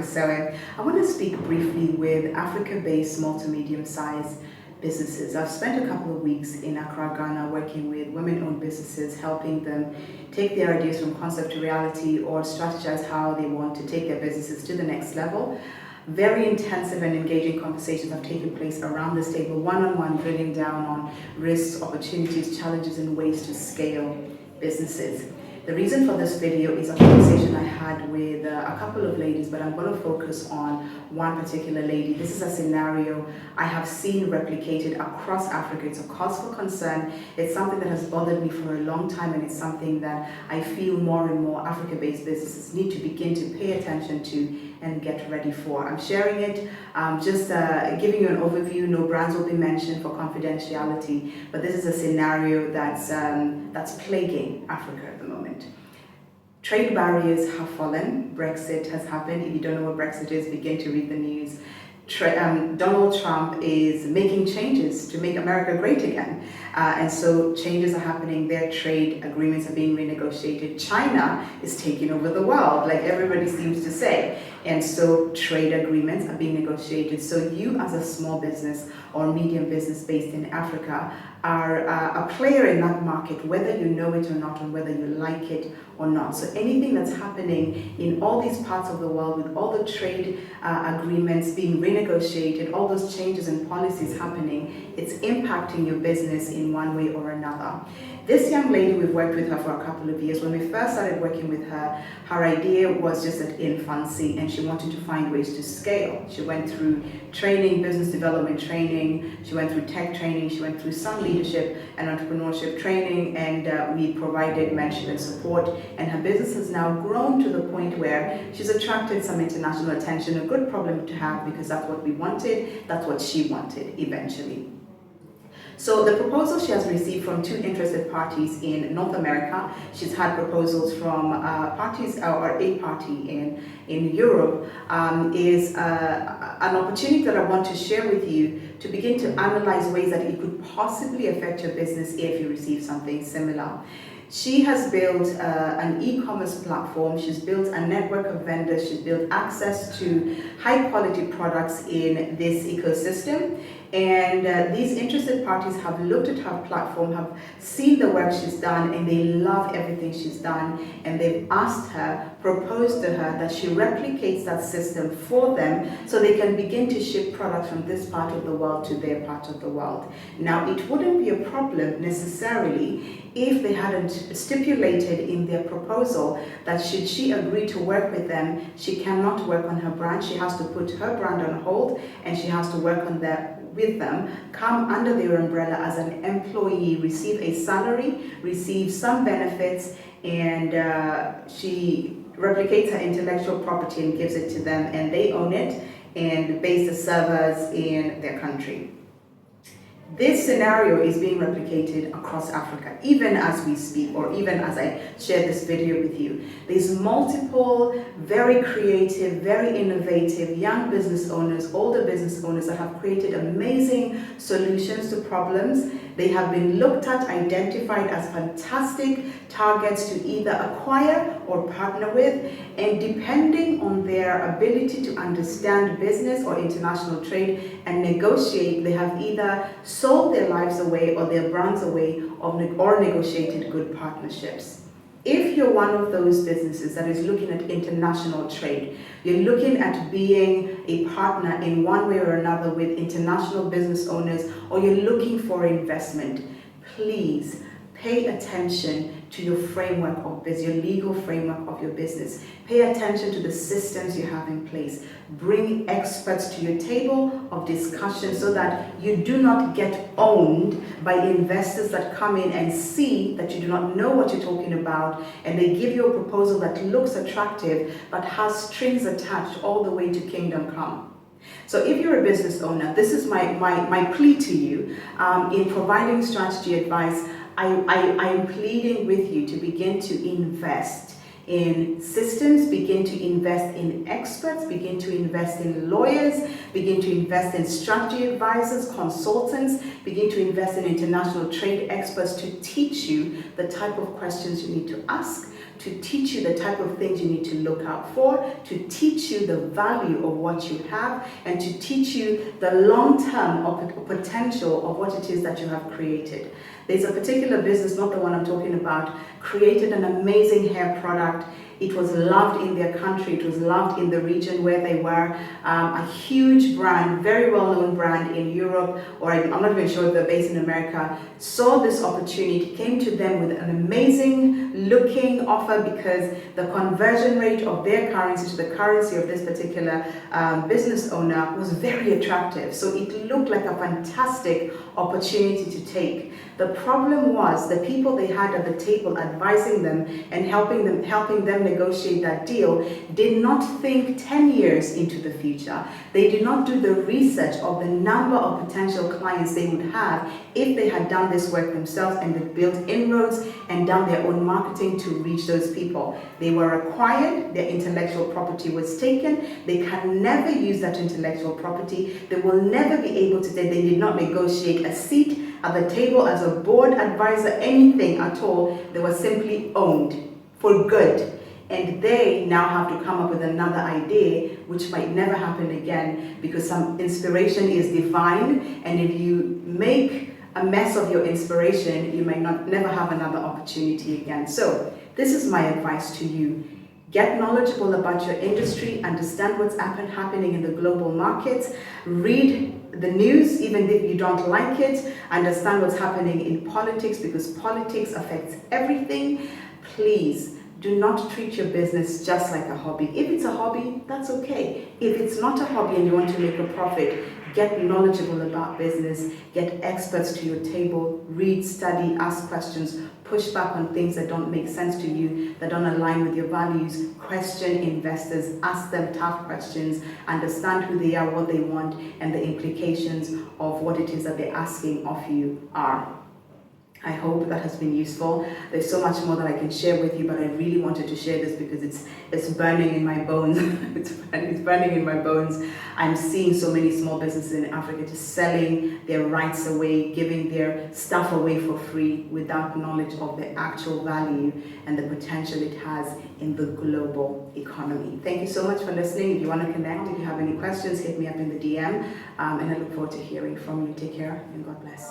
Makosewe. I want to speak briefly with Africa-based small to medium-sized businesses. I've spent a couple of weeks in Accra, Ghana, working with women-owned businesses, helping them take their ideas from concept to reality or strategize how they want to take their businesses to the next level. Very intensive and engaging conversations have taken place around this table, one-on-one, drilling down on risks, opportunities, challenges, and ways to scale businesses. The reason for this video is a conversation I had with a couple of ladies, but I'm going to focus on one particular lady. This is a scenario I have seen replicated across Africa. It's a cause for concern. It's something that has bothered me for a long time, and it's something that I feel more and more Africa-based businesses need to begin to pay attention to and get ready for. I'm sharing it, just giving you an overview. No brands will be mentioned for confidentiality, but this is a scenario that's plaguing Africa at the moment. Trade barriers have fallen. Brexit has happened. If you don't know what Brexit is, begin to read the news. Donald Trump is making changes to make America great again. And so changes are happening there. Trade agreements are being renegotiated. China is taking over the world, like everybody seems to say. And so trade agreements are being negotiated. So you as a small business or medium business based in Africa are a player in that market, whether you know it or not, and whether you like it or not. So anything that's happening in all these parts of the world, with all the trade agreements being renegotiated, all those changes and policies happening, it's impacting your business in one way or another. This young lady, we've worked with her for a couple of years. When we first started working with her, her idea was just at infancy, and she wanted to find ways to scale. She went through training, business development training, she went through tech training, she went through some leadership and entrepreneurship training, and we provided mentorship and support. And her business has now grown to the point where she's attracted some international attention, a good problem to have, because that's what we wanted, that's what she wanted eventually. So the proposal she has received from 2 interested parties in North America. She's had proposals from parties, or a party in Europe, is an opportunity that I want to share with you to begin to analyze ways that it could possibly affect your business if you receive something similar. She has built an e-commerce platform. She's built a network of vendors. She's built access to high quality products in this ecosystem. And these interested parties have looked at her platform, have seen the work she's done, and they love everything she's done. And they've asked her, proposed to her, that she replicates that system for them so they can begin to ship products from this part of the world to their part of the world. Now, it wouldn't be a problem necessarily if they hadn't stipulated in their proposal that should she agree to work with them, she cannot work on her brand. She has to put her brand on hold, and she has to work on that with them, come under their umbrella as an employee, receive a salary, receive some benefits, and she replicates her intellectual property and gives it to them, and they own it and base the servers in their country. This scenario is being replicated across Africa, even as we speak, or even as I share this video with you. There's multiple, very creative, very innovative young business owners, older business owners that have created amazing solutions to problems. They have been looked at, identified as fantastic targets to either acquire or partner with, and depending on their ability to understand business or international trade and negotiate, they have either sold their lives away or their brands away, or negotiated good partnerships. If you're one of those businesses that is looking at international trade, you're looking at being a partner in one way or another with international business owners, or you're looking for investment, please pay attention to your framework of business, your legal framework of your business. Pay attention to the systems you have in place. Bring experts to your table of discussion so that you do not get owned by investors that come in and see that you do not know what you're talking about, and they give you a proposal that looks attractive but has strings attached all the way to kingdom come. So if you're a business owner, this is my plea to you in providing strategy advice. I am pleading with you to begin to invest in systems, begin to invest in experts, begin to invest in lawyers, begin to invest in strategy advisors, consultants, begin to invest in international trade experts to teach you the type of questions you need to ask, to teach you the type of things you need to look out for, to teach you the value of what you have, and to teach you the long-term potential of what it is that you have created. There's a particular business, not the one I'm talking about, created an amazing hair product. It was loved in their country, it was loved in the region where they were. A huge brand, very well-known brand in Europe, or I'm not even sure if they're based in America, saw this opportunity, came to them with an amazing looking offer because the conversion rate of their currency to the currency of this particular business owner was very attractive. So it looked like a fantastic opportunity to take. The problem was the people they had at the table advising them and helping them negotiate that deal did not think 10 years into the future. They did not do the research of the number of potential clients they would have if they had done this work themselves and they built inroads and done their own marketing to reach those people. They were acquired, their intellectual property was taken, they can never use that intellectual property, they will never be able to say they did not negotiate a seat at the table as a board advisor, anything at all. They were simply owned for good. And they now have to come up with another idea, which might never happen again, because some inspiration is divine, and if you make a mess of your inspiration, you might never have another opportunity again. So this is my advice to you. Get knowledgeable about your industry, understand what's happening in the global markets, read the news even if you don't like it, understand what's happening in politics because politics affects everything. Please do not treat your business just like a hobby. If it's a hobby, that's okay. If it's not a hobby and you want to make a profit, get knowledgeable about business, get experts to your table, read, study, ask questions, push back on things that don't make sense to you, that don't align with your values, question investors, ask them tough questions, understand who they are, what they want, and the implications of what it is that they're asking of you are. I hope that has been useful. There's so much more that I can share with you, but I really wanted to share this because it's burning in my bones. it's burning in my bones. I'm seeing so many small businesses in Africa just selling their rights away, giving their stuff away for free without knowledge of the actual value and the potential it has in the global economy. Thank you so much for listening. If you want to connect, if you have any questions, hit me up in the DM, and I look forward to hearing from you. Take care and God bless.